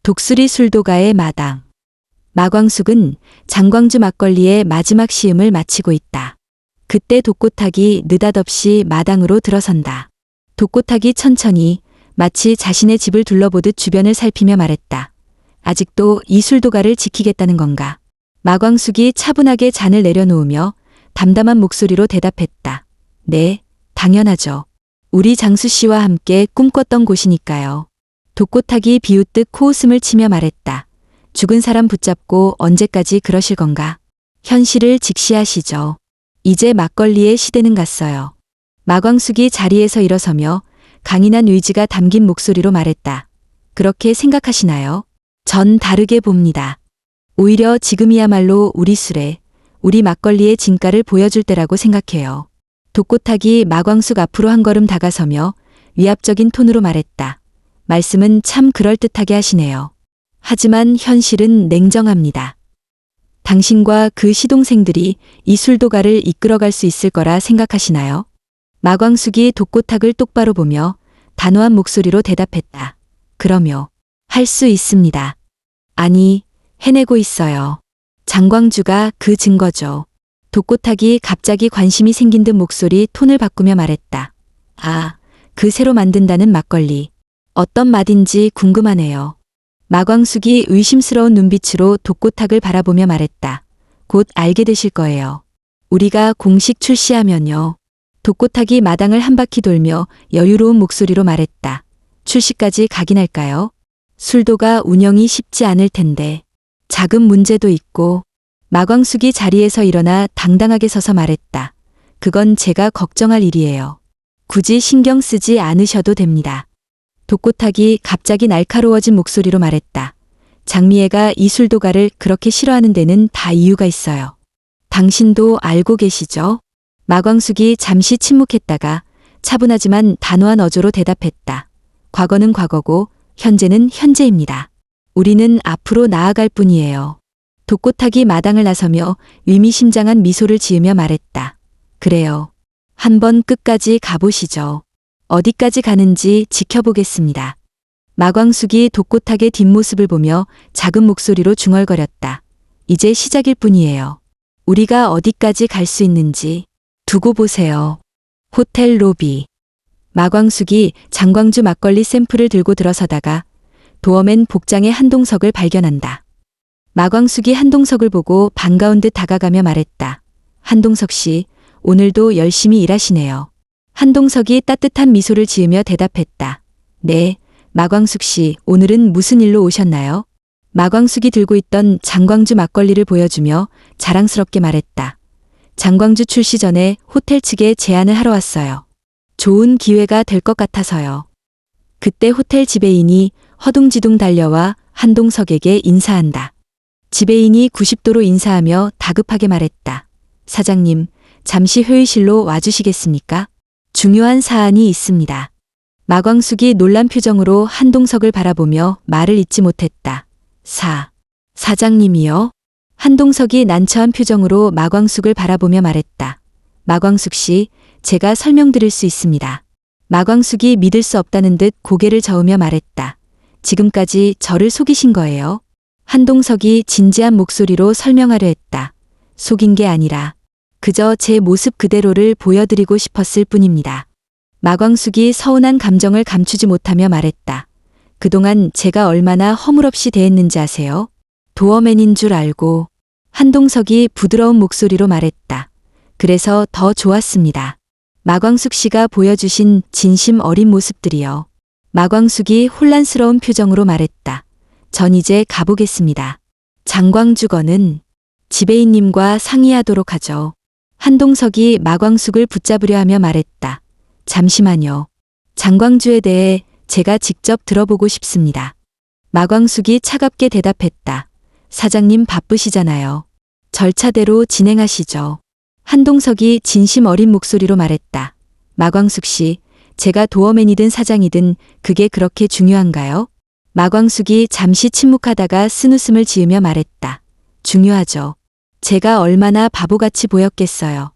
독수리 술도가의 마당. 마광숙은 장광주 막걸리의 마지막 시음을 마치고 있다. 그때 독고탁이 느닷없이 마당으로 들어선다. 독고탁이 천천히 마치 자신의 집을 둘러보듯 주변을 살피며 말했다. 아직도 이 술도가를 지키겠다는 건가? 마광숙이 차분하게 잔을 내려놓으며 담담한 목소리로 대답했다. 네, 당연하죠. 우리 장수 씨와 함께 꿈꿨던 곳이니까요. 독고탁이 비웃듯 코웃음을 치며 말했다. 죽은 사람 붙잡고 언제까지 그러실 건가? 현실을 직시하시죠. 이제 막걸리의 시대는 갔어요. 마광숙이 자리에서 일어서며 강인한 의지가 담긴 목소리로 말했다. 그렇게 생각하시나요? 전 다르게 봅니다. 오히려 지금이야말로 우리 술에, 우리 막걸리의 진가를 보여줄 때라고 생각해요. 독고탁이 마광숙 앞으로 한 걸음 다가서며 위압적인 톤으로 말했다. 말씀은 참 그럴듯하게 하시네요. 하지만 현실은 냉정합니다. 당신과 그 시동생들이 이 술도가를 이끌어갈 수 있을 거라 생각하시나요? 마광숙이 독고탁을 똑바로 보며 단호한 목소리로 대답했다. 그럼요. 할 수 있습니다. 아니, 해내고 있어요. 장광주가 그 증거죠. 독고탁이 갑자기 관심이 생긴 듯 목소리 톤을 바꾸며 말했다. 아, 그 새로 만든다는 막걸리. 어떤 맛인지 궁금하네요. 마광숙이 의심스러운 눈빛으로 독고탁을 바라보며 말했다. 곧 알게 되실 거예요. 우리가 공식 출시하면요. 독고탁이 마당을 한 바퀴 돌며 여유로운 목소리로 말했다. 출시까지 가긴 할까요? 술도가 운영이 쉽지 않을 텐데. 자금 문제도 있고. 마광숙이 자리에서 일어나 당당하게 서서 말했다. 그건 제가 걱정할 일이에요. 굳이 신경 쓰지 않으셔도 됩니다. 독고탁이 갑자기 날카로워진 목소리로 말했다. 장미애가 이 술도가를 그렇게 싫어하는 데는 다 이유가 있어요. 당신도 알고 계시죠? 마광숙이 잠시 침묵했다가 차분하지만 단호한 어조로 대답했다. 과거는 과거고 현재는 현재입니다. 우리는 앞으로 나아갈 뿐이에요. 독고탁이 마당을 나서며 의미심장한 미소를 지으며 말했다. 그래요. 한번 끝까지 가보시죠. 어디까지 가는지 지켜보겠습니다. 마광숙이 독고탁의 뒷모습을 보며 작은 목소리로 중얼거렸다. 이제 시작일 뿐이에요. 우리가 어디까지 갈 수 있는지 두고 보세요. 호텔 로비. 마광숙이 장광주 막걸리 샘플을 들고 들어서다가 도어맨 복장의 한동석을 발견한다. 마광숙이 한동석을 보고 반가운 듯 다가가며 말했다. 한동석 씨, 오늘도 열심히 일하시네요. 한동석이 따뜻한 미소를 지으며 대답했다. 네, 마광숙 씨, 오늘은 무슨 일로 오셨나요? 마광숙이 들고 있던 장광주 막걸리를 보여주며 자랑스럽게 말했다. 장광주 출시 전에 호텔 측에 제안을 하러 왔어요. 좋은 기회가 될 것 같아서요. 그때 호텔 지배인이 허둥지둥 달려와 한동석에게 인사한다. 지배인이 90도로 인사하며 다급하게 말했다. 사장님, 잠시 회의실로 와주시겠습니까? 중요한 사안이 있습니다. 마광숙이 놀란 표정으로 한동석을 바라보며 말을 잇지 못했다. 사장님이요? 한동석이 난처한 표정으로 마광숙을 바라보며 말했다. 마광숙 씨, 제가 설명드릴 수 있습니다. 마광숙이 믿을 수 없다는 듯 고개를 저으며 말했다. 지금까지 저를 속이신 거예요? 한동석이 진지한 목소리로 설명하려 했다. 속인 게 아니라 그저 제 모습 그대로를 보여드리고 싶었을 뿐입니다. 마광숙이 서운한 감정을 감추지 못하며 말했다. 그동안 제가 얼마나 허물없이 대했는지 아세요? 도어맨인 줄 알고. 한동석이 부드러운 목소리로 말했다. 그래서 더 좋았습니다. 마광숙 씨가 보여주신 진심 어린 모습들이요. 마광숙이 혼란스러운 표정으로 말했다. 전 이제 가보겠습니다. 장광주거는 지배인님과 상의하도록 하죠. 한동석이 마광숙을 붙잡으려 하며 말했다. 잠시만요. 장광주에 대해 제가 직접 들어보고 싶습니다. 마광숙이 차갑게 대답했다. 사장님 바쁘시잖아요. 절차대로 진행하시죠. 한동석이 진심 어린 목소리로 말했다. 마광숙 씨, 제가 도어맨이든 사장이든 그게 그렇게 중요한가요? 마광숙이 잠시 침묵하다가 쓴웃음을 지으며 말했다. 중요하죠. 제가 얼마나 바보같이 보였겠어요.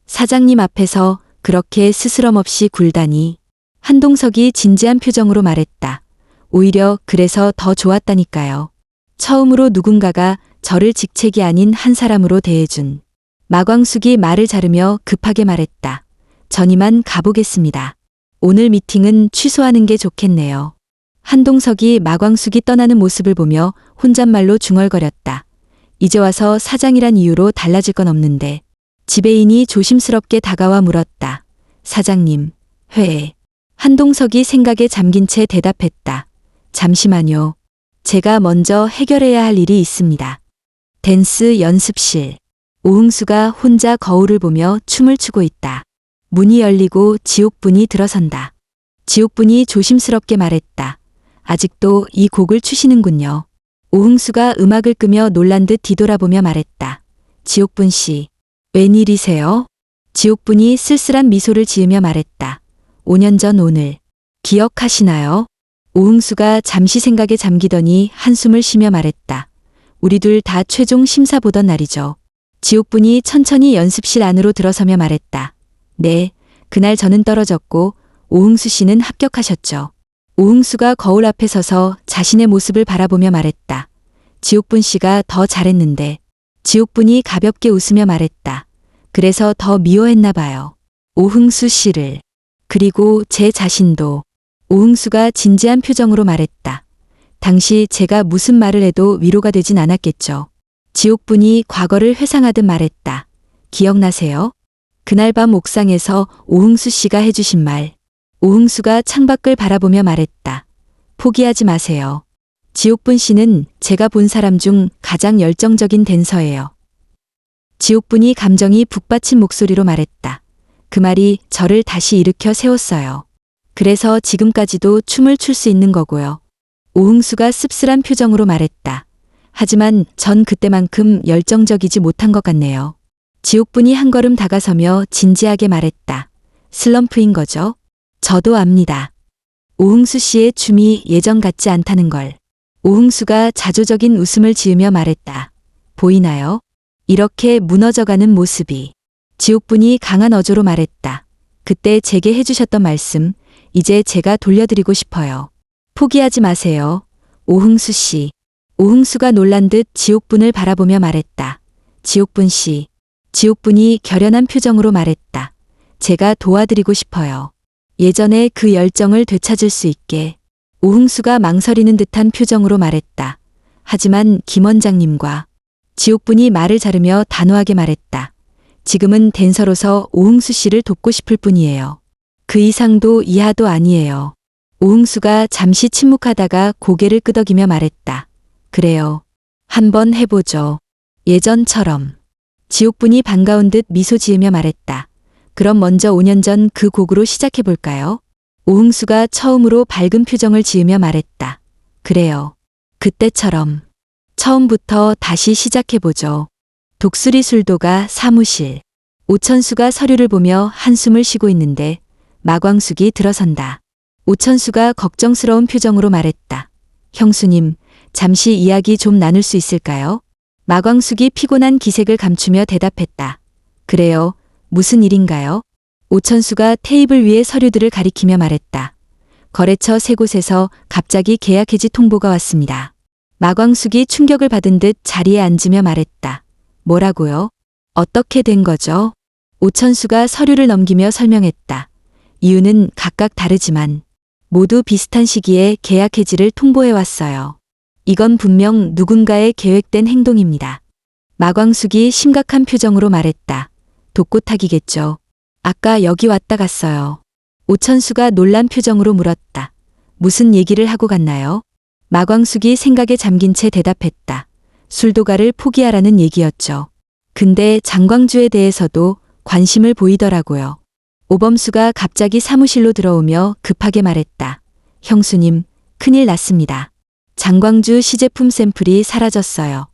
사장님 앞에서 그렇게 스스럼 없이 굴다니. 한동석이 진지한 표정으로 말했다. 오히려 그래서 더 좋았다니까요. 처음으로 누군가가 저를 직책이 아닌 한 사람으로 대해준. 마광숙이 말을 자르며 급하게 말했다. 전 이만 가보겠습니다. 오늘 미팅은 취소하는 게 좋겠네요. 한동석이 마광숙이 떠나는 모습을 보며 혼잣말로 중얼거렸다. 이제 와서 사장이란 이유로 달라질 건 없는데. 지배인이 조심스럽게 다가와 물었다. 사장님, 회에. 한동석이 생각에 잠긴 채 대답했다. 잠시만요. 제가 먼저 해결해야 할 일이 있습니다. 댄스 연습실. 오흥수가 혼자 거울을 보며 춤을 추고 있다. 문이 열리고 지옥분이 들어선다. 지옥분이 조심스럽게 말했다. 아직도 이 곡을 추시는군요. 오흥수가 음악을 끄며 놀란 듯 뒤돌아보며 말했다. 지옥분 씨, 웬일이세요? 지옥분이 쓸쓸한 미소를 지으며 말했다. 5년 전 오늘, 기억하시나요? 오흥수가 잠시 생각에 잠기더니 한숨을 쉬며 말했다. 우리 둘 다 최종 심사 보던 날이죠. 지옥분이 천천히 연습실 안으로 들어서며 말했다. 네, 그날 저는 떨어졌고 오흥수 씨는 합격하셨죠. 오흥수가 거울 앞에 서서 자신의 모습을 바라보며 말했다. 지옥분 씨가 더 잘했는데. 지옥분이 가볍게 웃으며 말했다. 그래서 더 미워했나 봐요. 오흥수 씨를. 그리고 제 자신도. 오흥수가 진지한 표정으로 말했다. 당시 제가 무슨 말을 해도 위로가 되진 않았겠죠. 지옥분이 과거를 회상하듯 말했다. 기억나세요? 그날 밤 옥상에서 오흥수 씨가 해주신 말. 오흥수가 창밖을 바라보며 말했다. 포기하지 마세요. 지옥분 씨는 제가 본 사람 중 가장 열정적인 댄서예요. 지옥분이 감정이 북받친 목소리로 말했다. 그 말이 저를 다시 일으켜 세웠어요. 그래서 지금까지도 춤을 출 수 있는 거고요. 오흥수가 씁쓸한 표정으로 말했다. 하지만 전 그때만큼 열정적이지 못한 것 같네요. 지옥분이 한 걸음 다가서며 진지하게 말했다. 슬럼프인 거죠? 저도 압니다. 오흥수 씨의 춤이 예전 같지 않다는 걸. 오흥수가 자조적인 웃음을 지으며 말했다. 보이나요? 이렇게 무너져가는 모습이. 지옥분이 강한 어조로 말했다. 그때 제게 해주셨던 말씀, 이제 제가 돌려드리고 싶어요. 포기하지 마세요. 오흥수 씨. 오흥수가 놀란 듯 지옥분을 바라보며 말했다. 지옥분 씨. 지옥분이 결연한 표정으로 말했다. 제가 도와드리고 싶어요. 예전에 그 열정을 되찾을 수 있게. 오흥수가 망설이는 듯한 표정으로 말했다. 하지만 김 원장님과. 지옥분이 말을 자르며 단호하게 말했다. 지금은 댄서로서 오흥수 씨를 돕고 싶을 뿐이에요. 그 이상도 이하도 아니에요. 오흥수가 잠시 침묵하다가 고개를 끄덕이며 말했다. 그래요. 한번 해보죠. 예전처럼. 지옥분이 반가운 듯 미소 지으며 말했다. 그럼 먼저 5년 전 그 곡으로 시작해볼까요? 오흥수가 처음으로 밝은 표정을 지으며 말했다. 그래요. 그때처럼. 처음부터 다시 시작해보죠. 독수리 술도가 사무실. 오천수가 서류를 보며 한숨을 쉬고 있는데 마광숙이 들어선다. 오천수가 걱정스러운 표정으로 말했다. 형수님, 잠시 이야기 좀 나눌 수 있을까요? 마광숙이 피곤한 기색을 감추며 대답했다. 그래요. 무슨 일인가요? 오천수가 테이블 위에 서류들을 가리키며 말했다. 거래처 세 곳에서 갑자기 계약 해지 통보가 왔습니다. 마광숙이 충격을 받은 듯 자리에 앉으며 말했다. 뭐라고요? 어떻게 된 거죠? 오천수가 서류를 넘기며 설명했다. 이유는 각각 다르지만 모두 비슷한 시기에 계약 해지를 통보해왔어요. 이건 분명 누군가의 계획된 행동입니다. 마광숙이 심각한 표정으로 말했다. 독고타기겠죠. 아까 여기 왔다 갔어요. 오천수가 놀란 표정으로 물었다. 무슨 얘기를 하고 갔나요? 마광숙이 생각에 잠긴 채 대답했다. 술도가를 포기하라는 얘기였죠. 근데 장광주에 대해서도 관심을 보이더라고요. 오범수가 갑자기 사무실로 들어오며 급하게 말했다. 형수님, 큰일 났습니다. 장광주 시제품 샘플이 사라졌어요.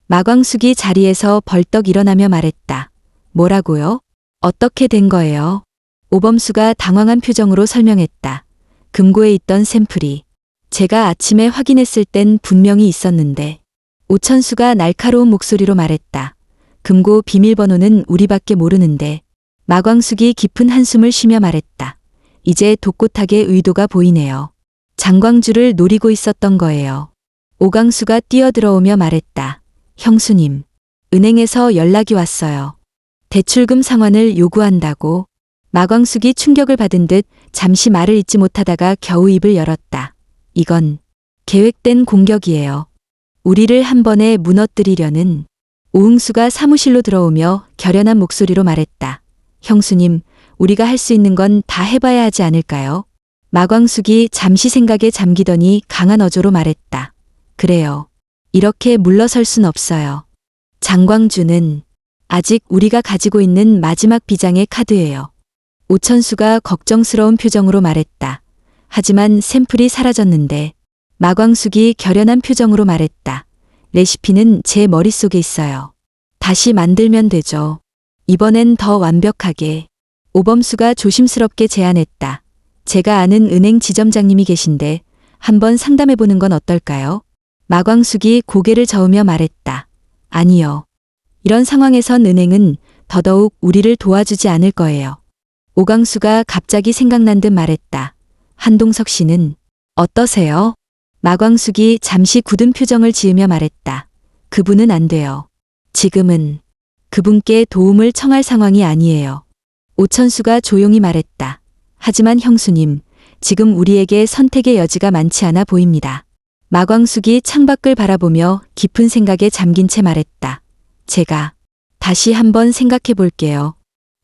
마광숙이 자리에서 벌떡 일어나며 말했다. 뭐라고요? 어떻게 된 거예요? 오범수가 당황한 표정으로 설명했다. 금고에 있던 샘플이. 제가 아침에 확인했을 땐 분명히 있었는데. 오천수가 날카로운 목소리로 말했다. 금고 비밀번호는 우리밖에 모르는데. 마광숙이 깊은 한숨을 쉬며 말했다. 이제 독고탁의 의도가 보이네요. 장광주를 노리고 있었던 거예요. 오강수가 뛰어들어오며 말했다. 형수님, 은행에서 연락이 왔어요. 대출금 상환을 요구한다고. 마광숙이 충격을 받은 듯 잠시 말을 잇지 못하다가 겨우 입을 열었다. 이건 계획된 공격이에요. 우리를 한 번에 무너뜨리려는. 오흥수가 사무실로 들어오며 결연한 목소리로 말했다. 형수님, 우리가 할 수 있는 건 다 해봐야 하지 않을까요? 마광숙이 잠시 생각에 잠기더니 강한 어조로 말했다. 그래요. 이렇게 물러설 순 없어요. 장광주는 아직 우리가 가지고 있는 마지막 비장의 카드예요. 오천수가 걱정스러운 표정으로 말했다. 하지만 샘플이 사라졌는데. 마광숙이 결연한 표정으로 말했다. 레시피는 제 머릿속에 있어요. 다시 만들면 되죠. 이번엔 더 완벽하게. 오범수가 조심스럽게 제안했다. 제가 아는 은행 지점장님이 계신데 한번 상담해보는 건 어떨까요? 마광숙이 고개를 저으며 말했다. 아니요. 이런 상황에선 은행은 더더욱 우리를 도와주지 않을 거예요. 오광수가 갑자기 생각난 듯 말했다. 한동석 씨는 어떠세요? 마광숙이 잠시 굳은 표정을 지으며 말했다. 그분은 안 돼요. 지금은 그분께 도움을 청할 상황이 아니에요. 오천수가 조용히 말했다. 하지만 형수님, 지금 우리에게 선택의 여지가 많지 않아 보입니다. 마광숙이 창밖을 바라보며 깊은 생각에 잠긴 채 말했다. 제가 다시 한번 생각해 볼게요.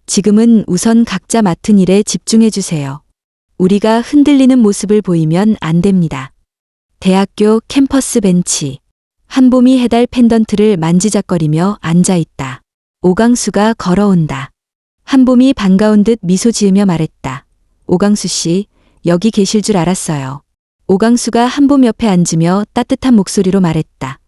지금은 우선 각자 맡은 일에 집중해 주세요. 우리가 흔들리는 모습을 보이면 안 됩니다. 대학교 캠퍼스 벤치. 한봄이 해달 펜던트를 만지작거리며 앉아있다. 오강수가 걸어온다. 한봄이 반가운 듯 미소 지으며 말했다. 오강수 씨, 여기 계실 줄 알았어요. 오강수가 한봄 옆에 앉으며 따뜻한 목소리로 말했다.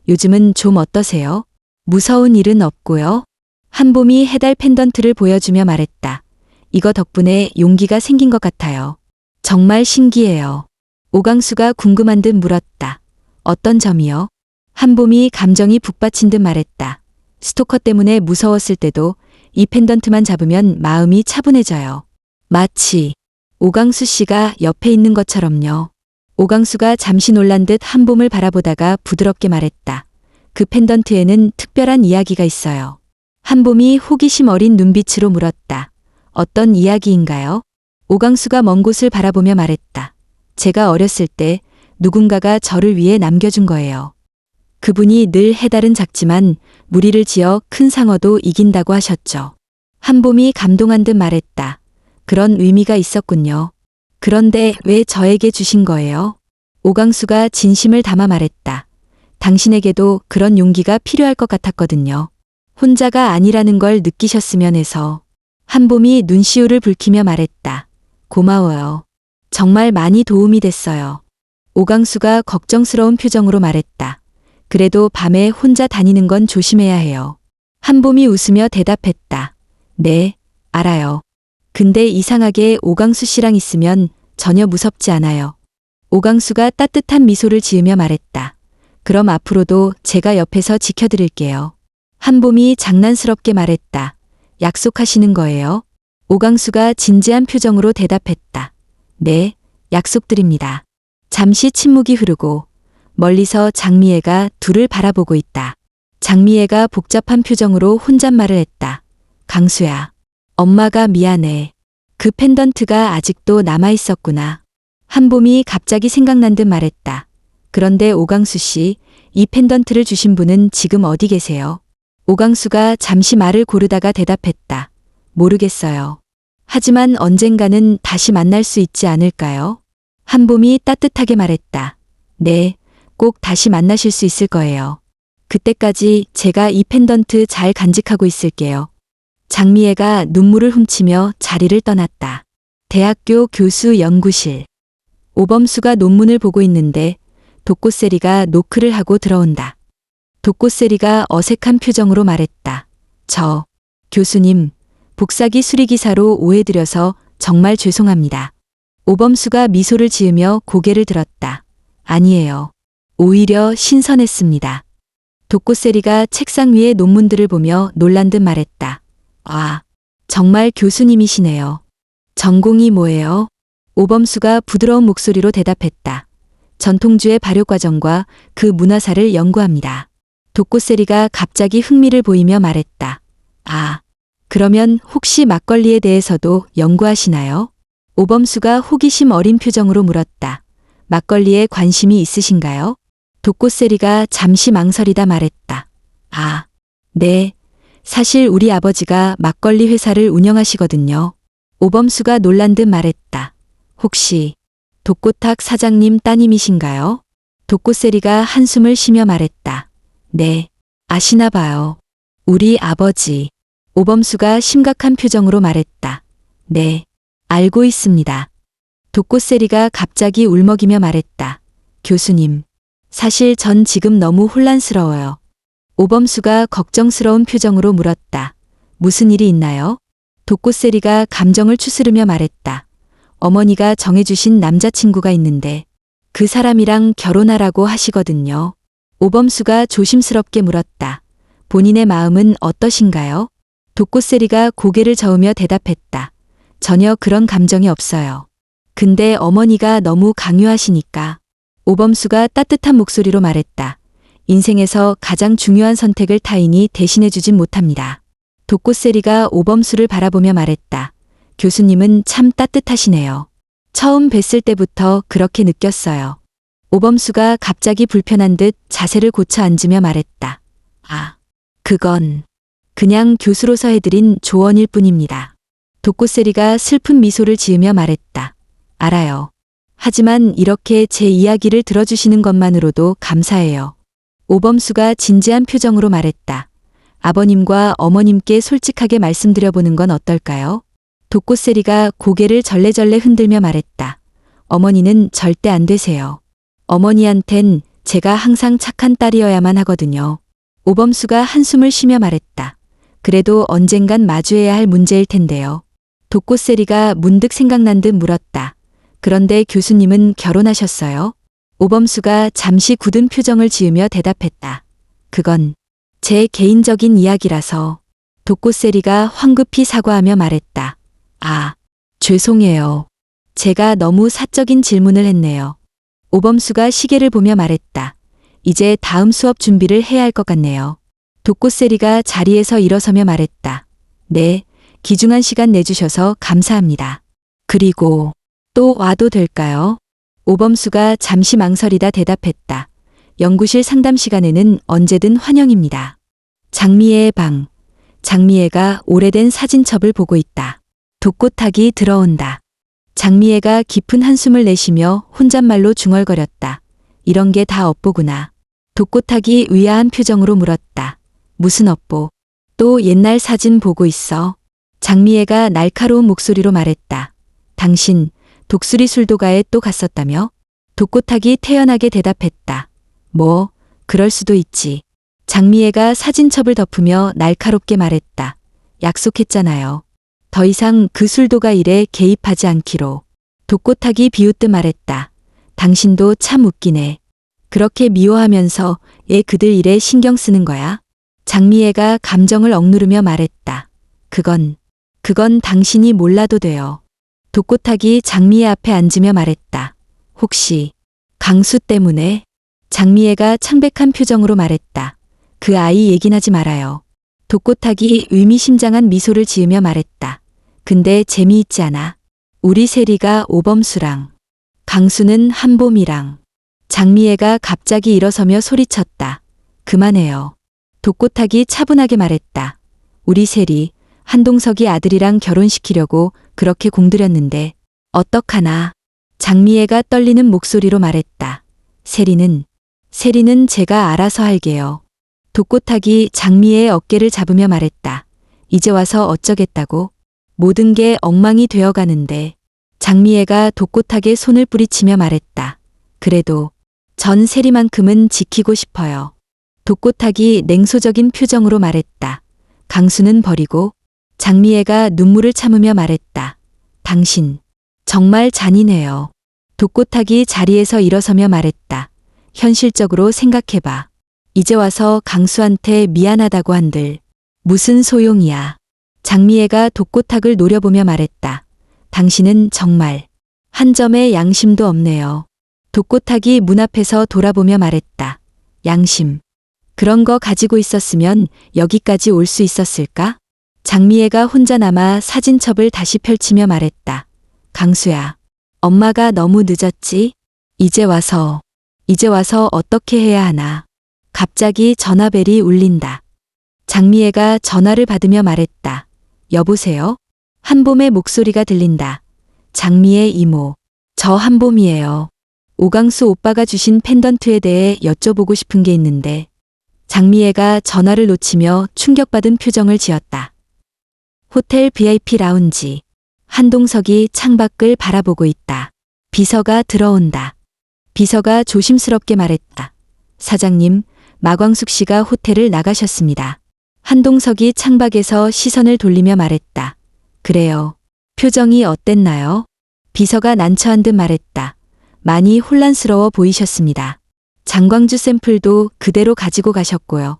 요즘은 좀 어떠세요? 무서운 일은 없고요. 한봄이 해달 펜던트를 보여주며 말했다. 이거 덕분에 용기가 생긴 것 같아요. 정말 신기해요. 오강수가 궁금한 듯 물었다. 어떤 점이요? 한봄이 감정이 북받친 듯 말했다. 스토커 때문에 무서웠을 때도 이 펜던트만 잡으면 마음이 차분해져요. 마치 오강수 씨가 옆에 있는 것처럼요. 오강수가 잠시 놀란 듯 한봄을 바라보다가 부드럽게 말했다. 그 펜던트에는 특별한 이야기가 있어요. 한봄이 호기심 어린 눈빛으로 물었다. 어떤 이야기인가요? 오강수가 먼 곳을 바라보며 말했다. 제가 어렸을 때 누군가가 저를 위해 남겨준 거예요. 그분이 늘 해달은 작지만 무리를 지어 큰 상어도 이긴다고 하셨죠. 한봄이 감동한 듯 말했다. 그런 의미가 있었군요. 그런데 왜 저에게 주신 거예요? 오강수가 진심을 담아 말했다. 당신에게도 그런 용기가 필요할 것 같았거든요. 혼자가 아니라는 걸 느끼셨으면 해서. 한봄이 눈시울을 붉히며 말했다. 고마워요. 정말 많이 도움이 됐어요. 오강수가 걱정스러운 표정으로 말했다. 그래도 밤에 혼자 다니는 건 조심해야 해요. 한봄이 웃으며 대답했다. 네, 알아요. 근데 이상하게 오강수 씨랑 있으면 전혀 무섭지 않아요. 오강수가 따뜻한 미소를 지으며 말했다. 그럼 앞으로도 제가 옆에서 지켜드릴게요. 한봄이 장난스럽게 말했다. 약속하시는 거예요? 오강수가 진지한 표정으로 대답했다. 네, 약속드립니다. 잠시 침묵이 흐르고 멀리서 장미애가 둘을 바라보고 있다. 장미애가 복잡한 표정으로 혼잣말을 했다. 강수야, 엄마가 미안해. 그 펜던트가 아직도 남아있었구나. 한봄이 갑자기 생각난 듯 말했다. 그런데 오강수 씨, 이 펜던트를 주신 분은 지금 어디 계세요? 오강수가 잠시 말을 고르다가 대답했다. 모르겠어요. 하지만 언젠가는 다시 만날 수 있지 않을까요? 한봄이 따뜻하게 말했다. 네, 꼭 다시 만나실 수 있을 거예요. 그때까지 제가 이 펜던트 잘 간직하고 있을게요. 장미애가 눈물을 훔치며 자리를 떠났다. 대학교 교수 연구실. 오범수가 논문을 보고 있는데 독고세리가 노크를 하고 들어온다. 독고세리가 어색한 표정으로 말했다. 저, 교수님, 복사기 수리기사로 오해드려서 정말 죄송합니다. 오범수가 미소를 지으며 고개를 들었다. 아니에요. 오히려 신선했습니다. 독고세리가 책상 위의 논문들을 보며 놀란 듯 말했다. 아, 정말 교수님이시네요. 전공이 뭐예요? 오범수가 부드러운 목소리로 대답했다. 전통주의 발효 과정과 그 문화사를 연구합니다. 독꽃세리가 갑자기 흥미를 보이며 말했다. 아, 그러면 혹시 막걸리에 대해서도 연구하시나요? 오범수가 호기심 어린 표정으로 물었다. 막걸리에 관심이 있으신가요? 독꽃세리가 잠시 망설이다 말했다. 아, 네. 사실 우리 아버지가 막걸리 회사를 운영하시거든요. 오범수가 놀란 듯 말했다. 혹시 독꽃탁 사장님 따님이신가요? 독꽃세리가 한숨을 쉬며 말했다. 네, 아시나 봐요. 우리 아버지. 오범수가 심각한 표정으로 말했다. 네, 알고 있습니다. 독꽃세리가 갑자기 울먹이며 말했다. 교수님, 사실 전 지금 너무 혼란스러워요. 오범수가 걱정스러운 표정으로 물었다. 무슨 일이 있나요? 독꽃세리가 감정을 추스르며 말했다. 어머니가 정해주신 남자친구가 있는데 그 사람이랑 결혼하라고 하시거든요. 오범수가 조심스럽게 물었다. 본인의 마음은 어떠신가요? 독꽃세리가 고개를 저으며 대답했다. 전혀 그런 감정이 없어요. 근데 어머니가 너무 강요하시니까. 오범수가 따뜻한 목소리로 말했다. 인생에서 가장 중요한 선택을 타인이 대신해주진 못합니다. 독꽃세리가 오범수를 바라보며 말했다. 교수님은 참 따뜻하시네요. 처음 뵀을 때부터 그렇게 느꼈어요. 오범수가 갑자기 불편한 듯 자세를 고쳐 앉으며 말했다. 아, 그건 그냥 교수로서 해드린 조언일 뿐입니다. 독꽃세리가 슬픈 미소를 지으며 말했다. 알아요. 하지만 이렇게 제 이야기를 들어주시는 것만으로도 감사해요. 오범수가 진지한 표정으로 말했다. 아버님과 어머님께 솔직하게 말씀드려보는 건 어떨까요? 독꽃세리가 고개를 절레절레 흔들며 말했다. 어머니는 절대 안 되세요. 어머니한텐 제가 항상 착한 딸이어야만 하거든요. 오범수가 한숨을 쉬며 말했다. 그래도 언젠간 마주해야 할 문제일 텐데요. 독꽃세리가 문득 생각난 듯 물었다. 그런데 교수님은 결혼하셨어요? 오범수가 잠시 굳은 표정을 지으며 대답했다. 그건 제 개인적인 이야기라서. 독꽃세리가 황급히 사과하며 말했다. 아, 죄송해요. 제가 너무 사적인 질문을 했네요. 오범수가 시계를 보며 말했다. 이제 다음 수업 준비를 해야 할 것 같네요. 독꽃세리가 자리에서 일어서며 말했다. 네, 귀중한 시간 내주셔서 감사합니다. 그리고 또 와도 될까요? 오범수가 잠시 망설이다 대답했다. 연구실 상담 시간에는 언제든 환영입니다. 장미애의 방. 장미애가 오래된 사진첩을 보고 있다. 독꽃탁이 들어온다. 장미애가 깊은 한숨을 내쉬며 혼잣말로 중얼거렸다. 이런 게 다 업보구나. 독꽃탁이 의아한 표정으로 물었다. 무슨 업보? 또 옛날 사진 보고 있어? 장미애가 날카로운 목소리로 말했다. 당신 독수리 술도가에 또 갔었다며? 독꽃탁이 태연하게 대답했다. 뭐, 그럴 수도 있지. 장미애가 사진첩을 덮으며 날카롭게 말했다. 약속했잖아요. 더 이상 그 술도가 일에 개입하지 않기로. 독꽃탁이 비웃듯 말했다. 당신도 참 웃기네. 그렇게 미워하면서 얘 그들 일에 신경 쓰는 거야? 장미애가 감정을 억누르며 말했다. 그건 당신이 몰라도 돼요. 독꽃탁이 장미애 앞에 앉으며 말했다. 혹시 강수 때문에? 장미애가 창백한 표정으로 말했다. 그 아이 얘긴 하지 말아요. 독꽃탁이 의미심장한 미소를 지으며 말했다. 근데 재미있지 않아? 우리 세리가 오범수랑 강수는 한봄이랑. 장미애가 갑자기 일어서며 소리쳤다. 그만해요. 독꽃탁이 차분하게 말했다. 우리 세리 한동석이 아들이랑 결혼시키려고 그렇게 공들였는데 어떡하나. 장미애가 떨리는 목소리로 말했다. 세리는 제가 알아서 할게요. 독꽃탁이 장미애의 어깨를 잡으며 말했다. 이제 와서 어쩌겠다고? 모든 게 엉망이 되어가는데. 장미애가 독꽃탁의 손을 뿌리치며 말했다. 그래도 전 세리만큼은 지키고 싶어요. 독꽃탁이 냉소적인 표정으로 말했다. 강수는 버리고. 장미애가 눈물을 참으며 말했다. 당신 정말 잔인해요. 독꽃탁이 자리에서 일어서며 말했다. 현실적으로 생각해봐. 이제 와서 강수한테 미안하다고 한들 무슨 소용이야. 장미애가 독꽃탁을 노려보며 말했다. 당신은 정말 한 점의 양심도 없네요. 독고탁이 문 앞에서 돌아보며 말했다. 양심. 그런 거 가지고 있었으면 여기까지 올 수 있었을까? 장미애가 혼자 남아 사진첩을 다시 펼치며 말했다. 강수야. 엄마가 너무 늦었지? 이제 와서 어떻게 해야 하나. 갑자기 전화벨이 울린다. 장미애가 전화를 받으며 말했다. 여보세요? 한봄의 목소리가 들린다. 장미애 이모. 저 한봄이에요. 오강수 오빠가 주신 펜던트에 대해 여쭤보고 싶은 게 있는데. 장미애가 전화를 놓치며 충격받은 표정을 지었다. 호텔 VIP 라운지. 한동석이 창밖을 바라보고 있다. 비서가 들어온다. 비서가 조심스럽게 말했다. 사장님, 마광숙 씨가 호텔을 나가셨습니다. 한동석이 창밖에서 시선을 돌리며 말했다. 그래요. 표정이 어땠나요? 비서가 난처한 듯 말했다. 많이 혼란스러워 보이셨습니다. 장광주 샘플도 그대로 가지고 가셨고요.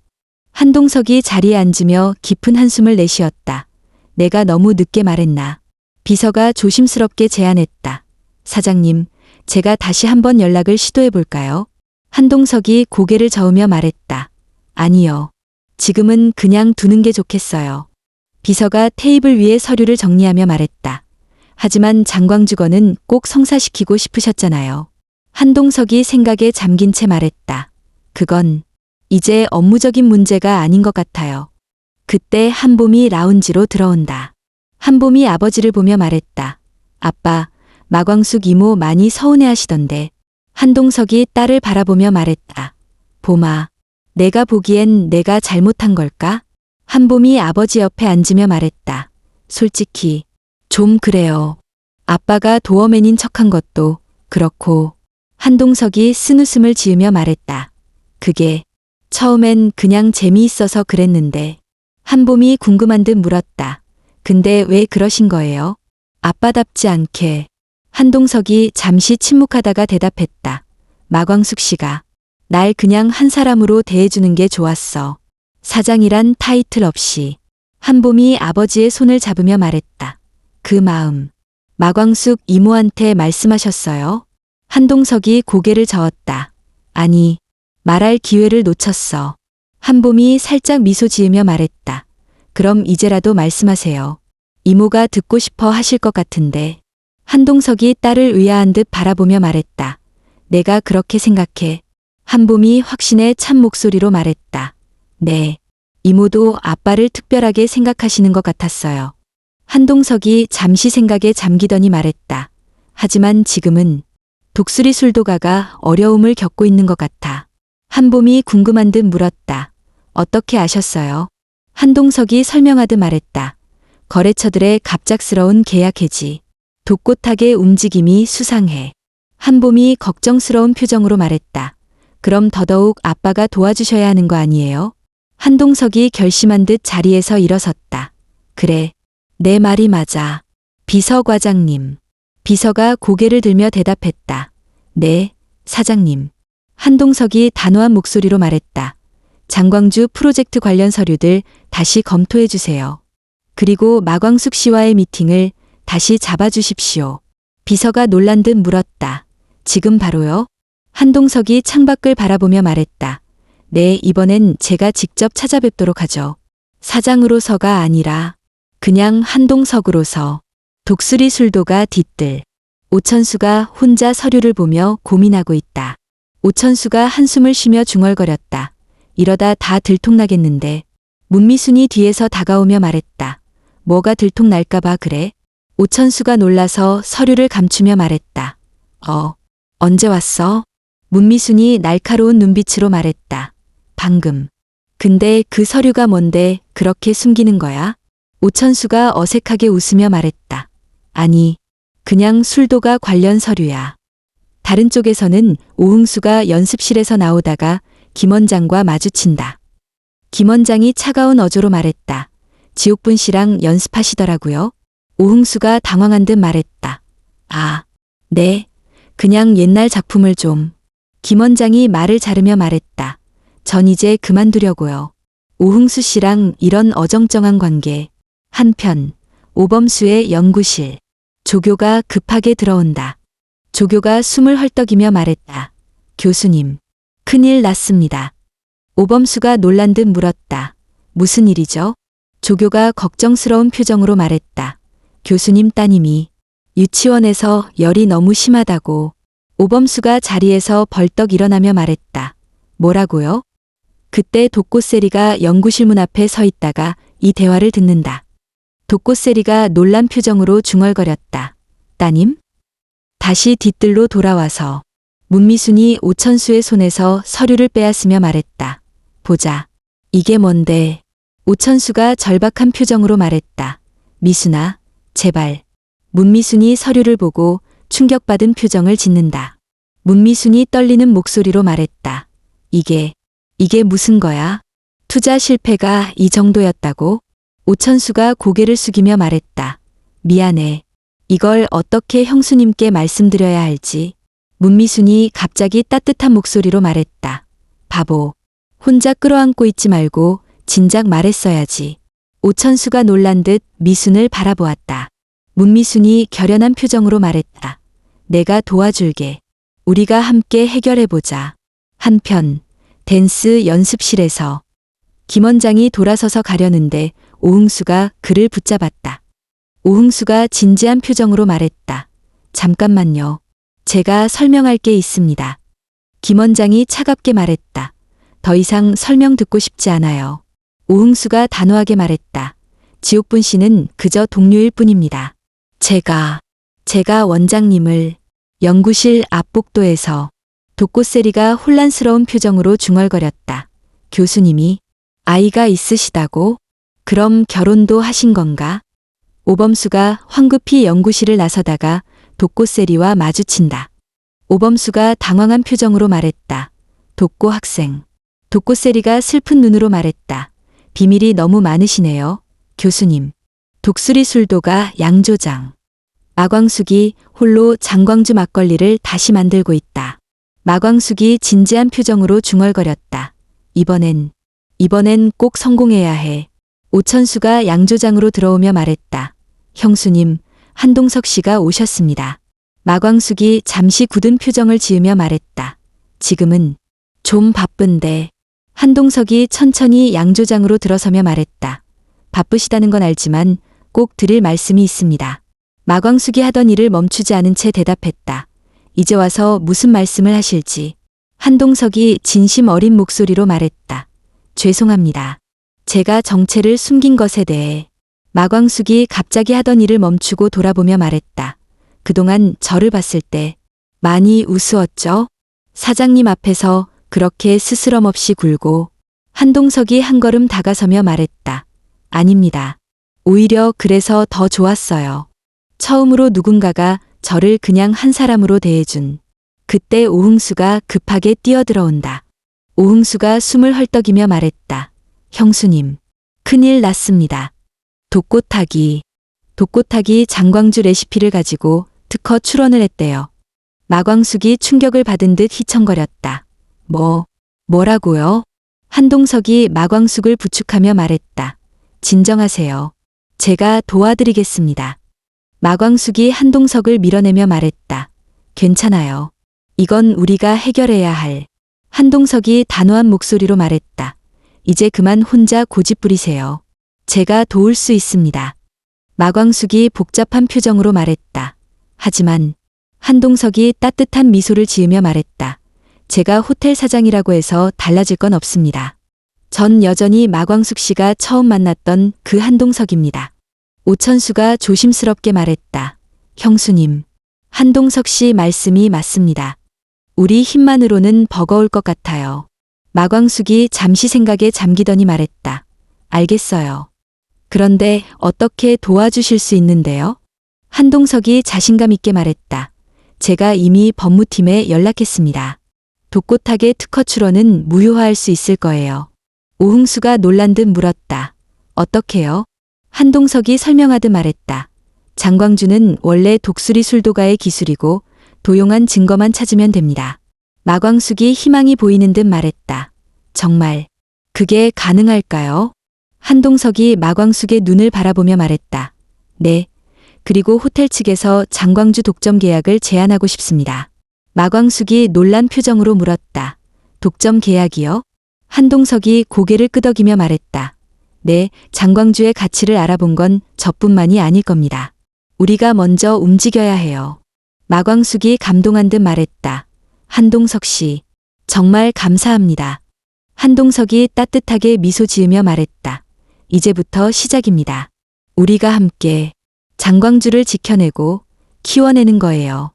한동석이 자리에 앉으며 깊은 한숨을 내쉬었다. 내가 너무 늦게 말했나. 비서가 조심스럽게 제안했다. 사장님, 제가 다시 한번 연락을 시도해 볼까요? 한동석이 고개를 저으며 말했다. 아니요. 지금은 그냥 두는 게 좋겠어요. 비서가 테이블 위에 서류를 정리하며 말했다. 하지만 장광주거는 꼭 성사시키고 싶으셨잖아요. 한동석이 생각에 잠긴 채 말했다. 그건 이제 업무적인 문제가 아닌 것 같아요. 그때 한봄이 라운지로 들어온다. 한봄이 아버지를 보며 말했다. 아빠, 마광숙 이모 많이 서운해 하시던데. 한동석이 딸을 바라보며 말했다. 봄아, 내가 보기엔 내가 잘못한 걸까? 한봄이 아버지 옆에 앉으며 말했다. 솔직히 좀 그래요. 아빠가 도어맨인 척한 것도 그렇고. 한동석이 쓴웃음을 지으며 말했다. 그게 처음엔 그냥 재미있어서 그랬는데. 한봄이 궁금한 듯 물었다. 근데 왜 그러신 거예요? 아빠답지 않게. 한동석이 잠시 침묵하다가 대답했다. 마광숙 씨가 날 그냥 한 사람으로 대해주는 게 좋았어. 사장이란 타이틀 없이. 한봄이 아버지의 손을 잡으며 말했다. 그 마음. 마광숙 이모한테 말씀하셨어요? 한동석이 고개를 저었다. 아니, 말할 기회를 놓쳤어. 한봄이 살짝 미소 지으며 말했다. 그럼 이제라도 말씀하세요. 이모가 듣고 싶어 하실 것 같은데. 한동석이 딸을 의아한 듯 바라보며 말했다. 내가 그렇게 생각해. 한봄이 확신의 찬 목소리로 말했다. 네. 이모도 아빠를 특별하게 생각하시는 것 같았어요. 한동석이 잠시 생각에 잠기더니 말했다. 하지만 지금은 독수리 술도가가 어려움을 겪고 있는 것 같아. 한봄이 궁금한 듯 물었다. 어떻게 아셨어요? 한동석이 설명하듯 말했다. 거래처들의 갑작스러운 계약 해지. 독고탁의 움직임이 수상해. 한봄이 걱정스러운 표정으로 말했다. 그럼 더더욱 아빠가 도와주셔야 하는 거 아니에요? 한동석이 결심한 듯 자리에서 일어섰다. 그래, 내 말이 맞아. 비서과장님. 비서가 고개를 들며 대답했다. 네, 사장님. 한동석이 단호한 목소리로 말했다. 장광주 프로젝트 관련 서류들 다시 검토해 주세요. 그리고 마광숙 씨와의 미팅을 다시 잡아주십시오. 비서가 놀란 듯 물었다. 지금 바로요? 한동석이 창밖을 바라보며 말했다. 네, 이번엔 제가 직접 찾아뵙도록 하죠. 사장으로서가 아니라 그냥 한동석으로서. 독수리 술도가 뒤뜰. 오천수가 혼자 서류를 보며 고민하고 있다. 오천수가 한숨을 쉬며 중얼거렸다. 이러다 다 들통나겠는데. 문미순이 뒤에서 다가오며 말했다. 뭐가 들통날까봐 그래? 오천수가 놀라서 서류를 감추며 말했다. 언제 왔어? 문미순이 날카로운 눈빛으로 말했다. 방금. 근데 그 서류가 뭔데 그렇게 숨기는 거야? 오천수가 어색하게 웃으며 말했다. 아니, 그냥 술도가 관련 서류야. 다른 쪽에서는 오흥수가 연습실에서 나오다가 김 원장과 마주친다. 김 원장이 차가운 어조로 말했다. 지옥분 씨랑 연습하시더라고요. 오흥수가 당황한 듯 말했다. 아, 네. 그냥 옛날 작품을 좀. 김 원장이 말을 자르며 말했다. 전 이제 그만두려고요. 오흥수 씨랑 이런 어정쩡한 관계. 한편 오범수의 연구실. 조교가 급하게 들어온다. 조교가 숨을 헐떡이며 말했다. 교수님, 큰일 났습니다. 오범수가 놀란 듯 물었다. 무슨 일이죠? 조교가 걱정스러운 표정으로 말했다. 교수님 따님이 유치원에서 열이 너무 심하다고. 오범수가 자리에서 벌떡 일어나며 말했다. 뭐라고요? 그때 독꽃세리가 연구실 문 앞에 서 있다가 이 대화를 듣는다. 독꽃세리가 놀란 표정으로 중얼거렸다. 따님? 다시 뒤뜰로 돌아와서 문미순이 오천수의 손에서 서류를 빼앗으며 말했다. 보자. 이게 뭔데? 오천수가 절박한 표정으로 말했다. 미순아, 제발. 문미순이 서류를 보고 충격받은 표정을 짓는다. 문미순이 떨리는 목소리로 말했다. 이게 무슨 거야? 투자 실패가 이 정도였다고? 오천수가 고개를 숙이며 말했다. 미안해. 이걸 어떻게 형수님께 말씀드려야 할지. 문미순이 갑자기 따뜻한 목소리로 말했다. 바보. 혼자 끌어안고 있지 말고 진작 말했어야지. 오천수가 놀란 듯 미순을 바라보았다. 문미순이 결연한 표정으로 말했다. 내가 도와줄게. 우리가 함께 해결해보자. 한편 댄스 연습실에서 김 원장이 돌아서서 가려는데 오흥수가 그를 붙잡았다. 오흥수가 진지한 표정으로 말했다. 잠깐만요. 제가 설명할 게 있습니다. 김 원장이 차갑게 말했다. 더 이상 설명 듣고 싶지 않아요. 오흥수가 단호하게 말했다. 지옥분 씨는 그저 동료일 뿐입니다. 제가 원장님을 연구실 앞 복도에서 독꽃세리가 혼란스러운 표정으로 중얼거렸다. 교수님이 아이가 있으시다고? 그럼 결혼도 하신 건가? 오범수가 황급히 연구실을 나서다가 독꽃세리와 마주친다. 오범수가 당황한 표정으로 말했다. 독고 학생. 독꽃세리가 슬픈 눈으로 말했다. 비밀이 너무 많으시네요. 교수님. 독수리 술도가 양조장. 마광숙이 홀로 장광주 막걸리를 다시 만들고 있다. 마광숙이 진지한 표정으로 중얼거렸다. 이번엔 꼭 성공해야 해. 오천수가 양조장으로 들어오며 말했다. 형수님, 한동석 씨가 오셨습니다. 마광숙이 잠시 굳은 표정을 지으며 말했다. 지금은 좀 바쁜데. 한동석이 천천히 양조장으로 들어서며 말했다. 바쁘시다는 건 알지만 꼭 드릴 말씀이 있습니다. 마광숙이 하던 일을 멈추지 않은 채 대답했다. 이제 와서 무슨 말씀을 하실지. 한동석이 진심 어린 목소리로 말했다. 죄송합니다. 제가 정체를 숨긴 것에 대해. 마광숙이 갑자기 하던 일을 멈추고 돌아보며 말했다. 그동안 저를 봤을 때 많이 우스웠죠? 사장님 앞에서 그렇게 스스럼 없이 굴고. 한동석이 한 걸음 다가서며 말했다. 아닙니다. 오히려 그래서 더 좋았어요. 처음으로 누군가가 저를 그냥 한 사람으로 대해준. 그때 오흥수가 급하게 뛰어들어온다. 오흥수가 숨을 헐떡이며 말했다. 형수님, 큰일 났습니다. 독꽃타기 장광주 레시피를 가지고 특허 출원을 했대요. 마광숙이 충격을 받은 듯 휘청거렸다. 뭐라고요? 한동석이 마광숙을 부축하며 말했다. 진정하세요. 제가 도와드리겠습니다. 마광숙이 한동석을 밀어내며 말했다. 괜찮아요. 이건 우리가 해결해야 할. 한동석이 단호한 목소리로 말했다. 이제 그만 혼자 고집 부리세요. 제가 도울 수 있습니다. 마광숙이 복잡한 표정으로 말했다. 하지만 한동석이 따뜻한 미소를 지으며 말했다. 제가 호텔 사장이라고 해서 달라질 건 없습니다. 전 여전히 마광숙 씨가 처음 만났던 그 한동석입니다. 오천수가 조심스럽게 말했다. 형수님, 한동석 씨 말씀이 맞습니다. 우리 힘만으로는 버거울 것 같아요. 마광숙이 잠시 생각에 잠기더니 말했다. 알겠어요. 그런데 어떻게 도와주실 수 있는데요? 한동석이 자신감 있게 말했다. 제가 이미 법무팀에 연락했습니다. 독꽃하게 특허 출원은 무효화할 수 있을 거예요. 오흥수가 놀란 듯 물었다. 어떻게요? 한동석이 설명하듯 말했다. 장광주는 원래 독수리 술도가의 기술이고 도용한 증거만 찾으면 됩니다. 마광숙이 희망이 보이는 듯 말했다. 정말 그게 가능할까요? 한동석이 마광숙의 눈을 바라보며 말했다. 네, 그리고 호텔 측에서 장광주 독점 계약을 제안하고 싶습니다. 마광숙이 놀란 표정으로 물었다. 독점 계약이요? 한동석이 고개를 끄덕이며 말했다. 네, 장광주의 가치를 알아본 건 저뿐만이 아닐 겁니다. 우리가 먼저 움직여야 해요. 마광숙이 감동한 듯 말했다. 한동석 씨, 정말 감사합니다. 한동석이 따뜻하게 미소 지으며 말했다. 이제부터 시작입니다. 우리가 함께 장광주를 지켜내고 키워내는 거예요.